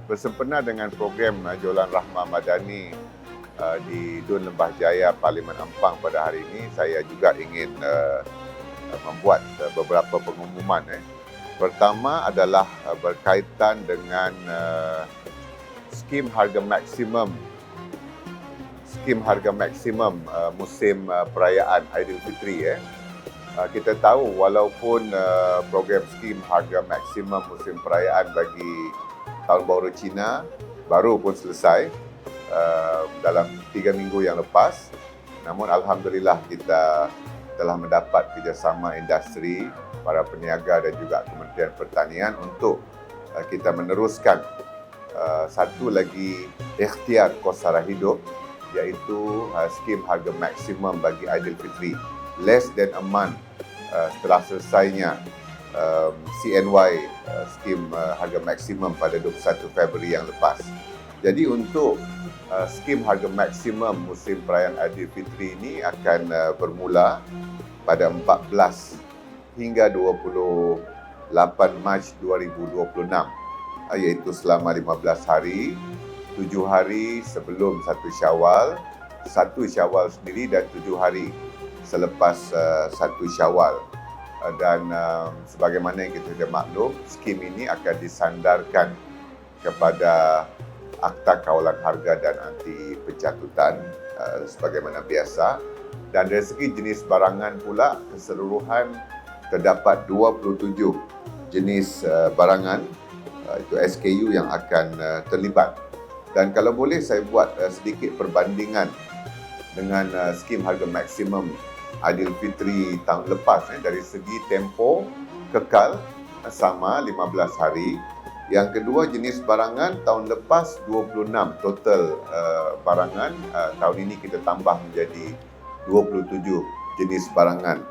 Bersempena dengan program Jualan Rahmah Madani di Dun Lembah Jaya, Parlimen Ampang pada hari ini, saya juga ingin membuat beberapa pengumuman. Pertama adalah berkaitan dengan skim harga maksimum musim perayaan Aidilfitri. Kita tahu walaupun program skim harga maksimum musim perayaan bagi Tahun Baru Cina baru pun selesai dalam 3 minggu yang lepas, namun alhamdulillah kita telah mendapat kerjasama industri, para peniaga dan juga Kementerian Pertanian untuk kita meneruskan satu lagi ikhtiar kos sara hidup, iaitu skim harga maksimum bagi Aidilfitri, less than a month setelah selesainya CNY skim harga maksimum pada 21 Februari yang lepas. Jadi untuk skim harga maksimum musim perayaan Aidilfitri ini akan bermula pada 14 hingga 28 Mac 2026, iaitu selama 15 hari, 7 hari sebelum 1 Syawal, 1 Syawal sendiri dan 7 hari selepas 1 Syawal. Dan sebagaimana yang kita sudah maklum, skim ini akan disandarkan kepada Akta Kawalan Harga dan Anti Pencatutan sebagaimana biasa. Dan dari segi jenis barangan pula, keseluruhan terdapat 27 jenis barangan, itu SKU yang akan terlibat. Dan kalau boleh saya buat sedikit perbandingan dengan skim harga maksimum Aidilfitri tahun lepas. Dari segi tempoh kekal sama 15 hari. Yang kedua, jenis barangan tahun lepas 26 total barangan. Tahun ini kita tambah menjadi 27 jenis barangan.